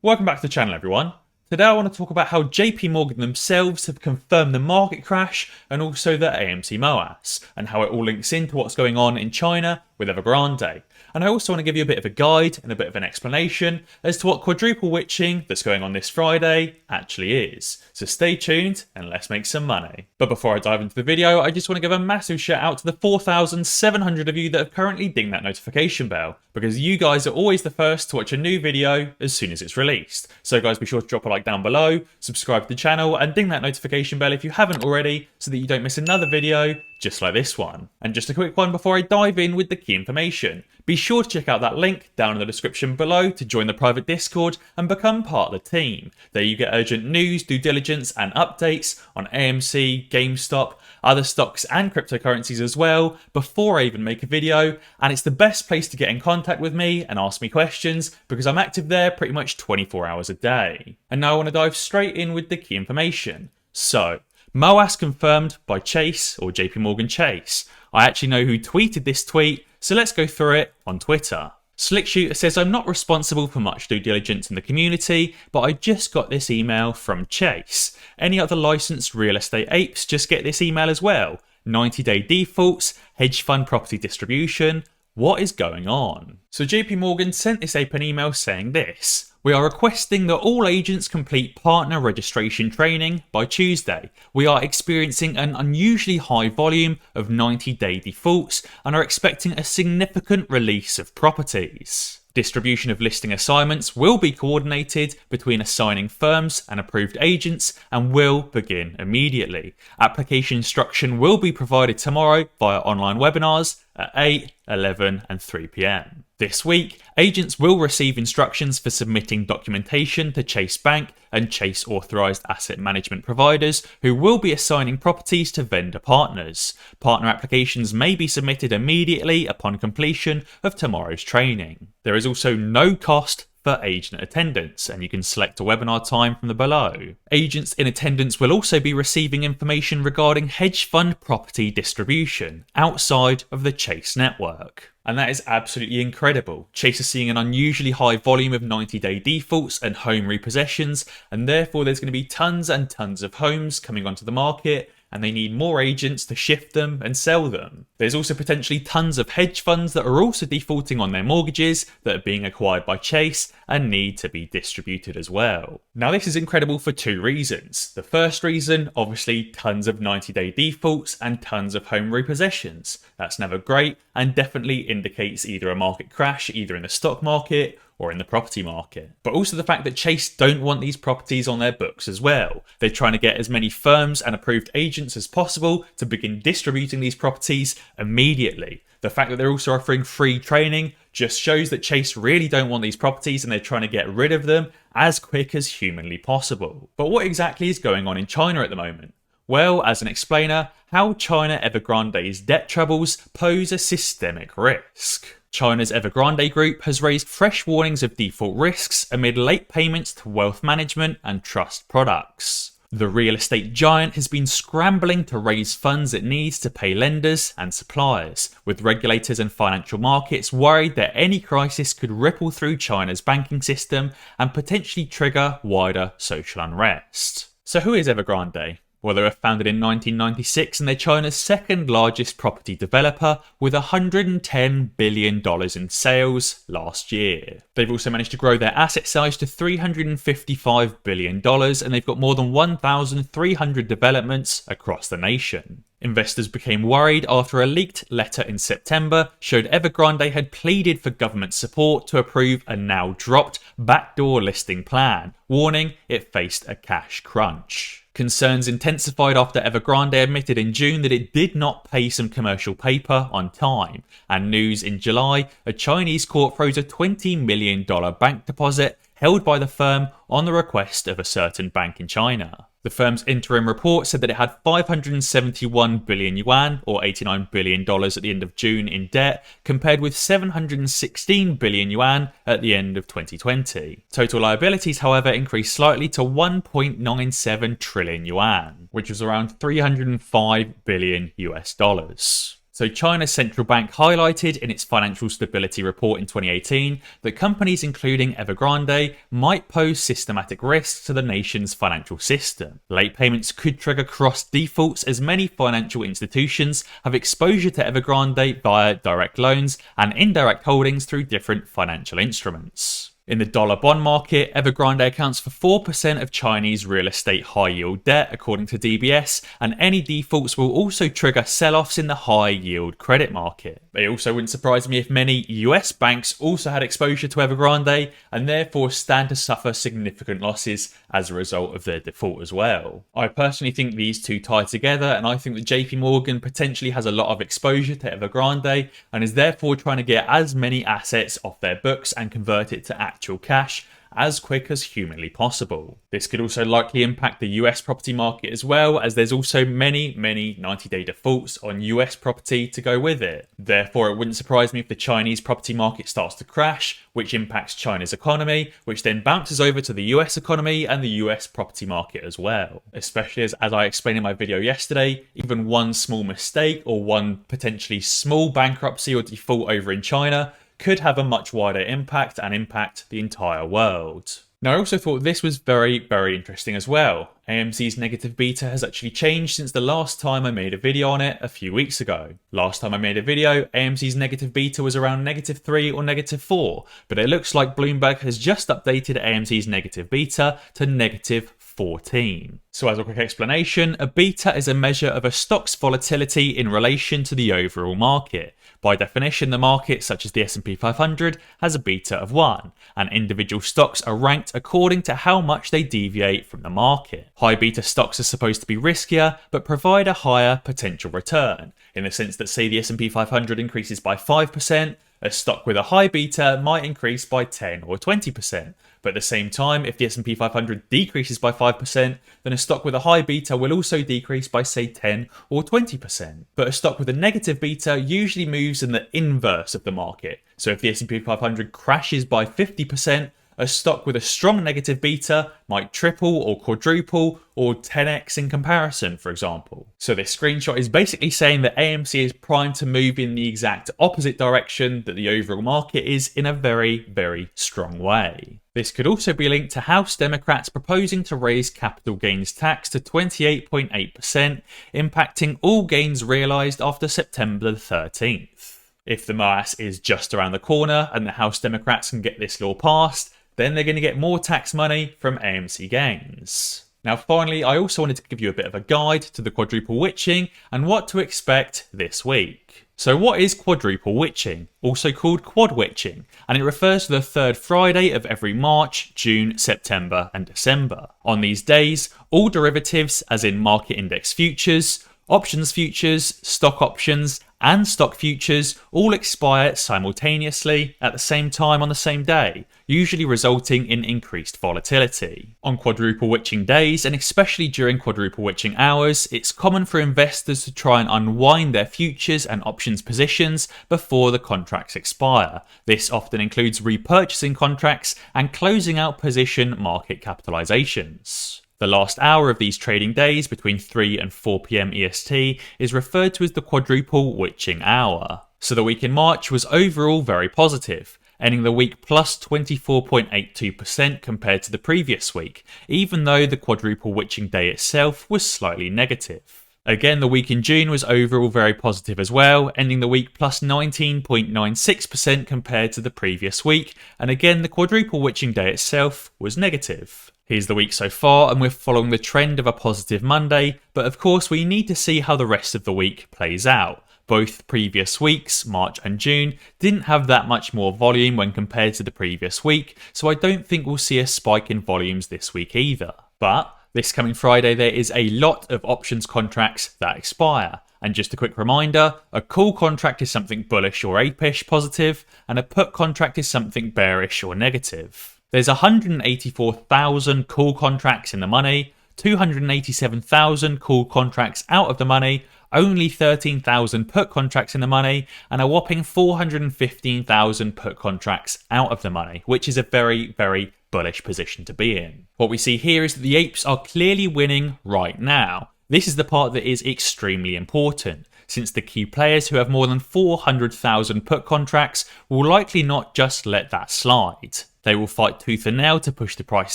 Welcome back to the channel, everyone. Today I want to talk about how JP Morgan themselves have confirmed the market crash and also the AMC MOASS, and how it all links into what's going on in China with Evergrande. And I also want to give you a bit of a guide and a bit of an explanation as to what quadruple witching that's going on this Friday actually is. So stay tuned and let's make some money. But before I dive into the video, I just want to give a massive shout out to the 4,700 of you that have currently dinged that notification bell, because you guys are always the first to watch a new video as soon as it's released. So guys, be sure to drop a like down below, subscribe to the channel and ding that notification bell if you haven't already, so that you don't miss another video just like this one. And just a quick one before I dive in with the key information. Be sure to check out that link down in the description below to join the private Discord and become part of the team. There you get urgent news, due diligence and updates on AMC, GameStop, other stocks and cryptocurrencies as well before I even make a video, and it's the best place to get in contact with me and ask me questions because I'm active there pretty much 24 hours a day. And now I want to dive straight in with the key information. So, MOASS confirmed by Chase, or JP Morgan Chase. I actually know who tweeted this tweet, so let's go through it on Twitter. Slickshooter says, I'm not responsible for much due diligence in the community, but I just got this email from Chase. Any other licensed real estate apes just get this email as well? 90-day defaults, hedge fund property distribution. What is going on? So JP Morgan sent this ape an email saying this. We are requesting that all agents complete partner registration training by Tuesday. We are experiencing an unusually high volume of 90-day defaults and are expecting a significant release of properties. Distribution of listing assignments will be coordinated between assigning firms and approved agents and will begin immediately. Application instruction will be provided tomorrow via online webinars at 8, 11 and 3 p.m. This week, agents will receive instructions for submitting documentation to Chase Bank and Chase authorized asset management providers who will be assigning properties to vendor partners. Partner applications may be submitted immediately upon completion of tomorrow's training. There is also no cost for agent attendance, and you can select a webinar time from the below. Agents in attendance will also be receiving information regarding hedge fund property distribution outside of the Chase network. And that is absolutely incredible. Chase is seeing an unusually high volume of 90-day defaults and home repossessions, and therefore there's going to be tons and tons of homes coming onto the market, and they need more agents to shift them and sell them. There's also potentially tons of hedge funds that are also defaulting on their mortgages that are being acquired by Chase and need to be distributed as well. Now this is incredible for two reasons. The first reason, obviously tons of 90-day defaults and tons of home repossessions. That's never great and definitely indicates either a market crash, either in the stock market or in the property market. But also the fact that Chase don't want these properties on their books as well. They're trying to get as many firms and approved agents as possible to begin distributing these properties immediately. The fact that they're also offering free training just shows that Chase really don't want these properties and they're trying to get rid of them as quick as humanly possible. But what exactly is going on in China at the moment? Well, as an explainer, how China Evergrande's debt troubles pose a systemic risk. China's Evergrande group has raised fresh warnings of default risks amid late payments to wealth management and trust products. The real estate giant has been scrambling to raise funds it needs to pay lenders and suppliers, with regulators and financial markets worried that any crisis could ripple through China's banking system and potentially trigger wider social unrest. So who is Evergrande? Well, they were founded in 1996 and they're China's second largest property developer with $110 billion in sales last year. They've also managed to grow their asset size to $355 billion and they've got more than 1,300 developments across the nation. Investors became worried after a leaked letter in September showed Evergrande had pleaded for government support to approve a now dropped backdoor listing plan, warning it faced a cash crunch. Concerns intensified after Evergrande admitted in June that it did not pay some commercial paper on time, and news in July, a Chinese court froze a $20 million bank deposit held by the firm on the request of a certain bank in China. The firm's interim report said that it had 571 billion yuan, or $89 billion at the end of June in debt, compared with 716 billion yuan at the end of 2020. Total liabilities, however, increased slightly to 1.97 trillion yuan, which was around 305 billion US dollars. So China's central bank highlighted in its financial stability report in 2018 that companies including Evergrande might pose systematic risks to the nation's financial system. Late payments could trigger cross defaults as many financial institutions have exposure to Evergrande via direct loans and indirect holdings through different financial instruments. In the dollar bond market, Evergrande accounts for 4% of Chinese real estate high-yield debt, according to DBS, and any defaults will also trigger sell-offs in the high-yield credit market. It also wouldn't surprise me if many US banks also had exposure to Evergrande and therefore stand to suffer significant losses as a result of their default as well. I personally think these two tie together, and I think that JP Morgan potentially has a lot of exposure to Evergrande and is therefore trying to get as many assets off their books and convert it to actual cash as quick as humanly possible. This could also likely impact the US property market as well, as there's also many 90-day defaults on US property to go with it. Therefore, it wouldn't surprise me if the Chinese property market starts to crash, which impacts China's economy, which then bounces over to the US economy and the US property market as well. Especially as I explained in my video yesterday, even one small mistake or one potentially small bankruptcy or default over in China could have a much wider impact and impact the entire world. Now, I also thought this was very interesting as well. AMC's negative beta has actually changed since the last time I made a video on it a few weeks ago. Last time I made a video, AMC's negative beta was around -3 or -4, but it looks like Bloomberg has just updated AMC's negative beta to -14. So as a quick explanation, a beta is a measure of a stock's volatility in relation to the overall market. By definition, the market, such as the S&P 500, has a beta of 1, and individual stocks are ranked according to how much they deviate from the market. High beta stocks are supposed to be riskier, but provide a higher potential return, in the sense that, say, the S&P 500 increases by 5%, a stock with a high beta might increase by 10 or 20%. But at the same time, if the S&P 500 decreases by 5%, then a stock with a high beta will also decrease by, say, 10 or 20%. But a stock with a negative beta usually moves in the inverse of the market. So if the S&P 500 crashes by 50%, a stock with a strong negative beta might triple or quadruple or 10x in comparison, for example. So this screenshot is basically saying that AMC is primed to move in the exact opposite direction that the overall market is in a very strong way. This could also be linked to House Democrats proposing to raise capital gains tax to 28.8%, impacting all gains realised after September 13th. If the MOASS is just around the corner and the House Democrats can get this law passed, then they're going to get more tax money from AMC gains. Now finally, I also wanted to give you a bit of a guide to the quadruple witching and what to expect this week. So what is quadruple witching? Also called quad witching, and it refers to the third Friday of every March, June, September and December. On these days, all derivatives, as in market index futures, options futures, stock options, and stock futures all expire simultaneously at the same time on the same day, usually resulting in increased volatility. On quadruple witching days, and especially during quadruple witching hours, it's common for investors to try and unwind their futures and options positions before the contracts expire. This often includes repurchasing contracts and closing out position market capitalizations. The last hour of these trading days between 3 and 4 PM EST is referred to as the quadruple witching hour. So the week in March was overall very positive, ending the week plus 24.82% compared to the previous week, even though the quadruple witching day itself was slightly negative. Again, the week in June was overall very positive as well, ending the week plus 19.96% compared to the previous week, and again the quadruple witching day itself was negative. Here's the week so far, and we're following the trend of a positive Monday, but of course we need to see how the rest of the week plays out. Both previous weeks, March and June, didn't have that much more volume when compared to the previous week, so I don't think we'll see a spike in volumes this week either. But this coming Friday there is a lot of options contracts that expire. And just a quick reminder, a call contract is something bullish or apish positive, and a put contract is something bearish or negative. There's 184,000 call contracts in the money, 287,000 call contracts out of the money, only 13,000 put contracts in the money, and a whopping 415,000 put contracts out of the money, which is a very bullish position to be in. What we see here is that the apes are clearly winning right now. This is the part that is extremely important. since the key players who have more than 400,000 put contracts will likely not just let that slide. They will fight tooth and nail to push the price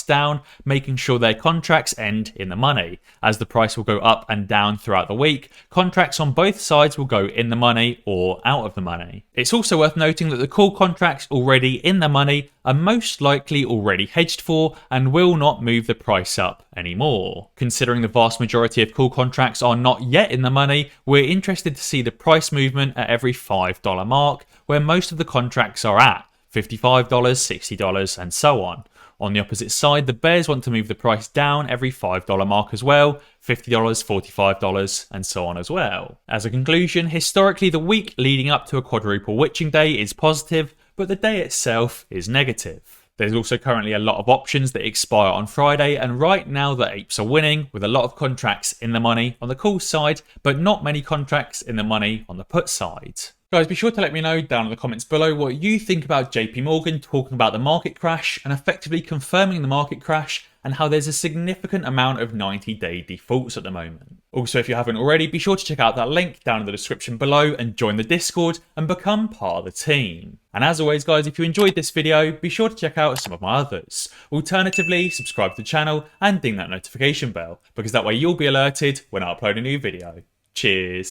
down, making sure their contracts end in the money. As the price will go up and down throughout the week, contracts on both sides will go in the money or out of the money. It's also worth noting that the call contracts already in the money are most likely already hedged for and will not move the price up anymore. Considering the vast majority of call contracts are not yet in the money, we're interested to see the price movement at every $5 mark, where most of the contracts are at. $55, $60, and so on. On the opposite side, the bears want to move the price down every $5 mark as well, $50, $45, and so on as well. As a conclusion, historically the week leading up to a quadruple witching day is positive, but the day itself is negative. There's also currently a lot of options that expire on Friday, and right now the apes are winning with a lot of contracts in the money on the call side, but not many contracts in the money on the put side. Guys, be sure to let me know down in the comments below what you think about JP Morgan talking about the market crash and effectively confirming the market crash, and how there's a significant amount of 90-day defaults at the moment. Also, if you haven't already, be sure to check out that link down in the description below and join the Discord and become part of the team. And as always guys, if you enjoyed this video, be sure to check out some of my others. Alternatively, subscribe to the channel and ding that notification bell, because that way you'll be alerted when I upload a new video. Cheers.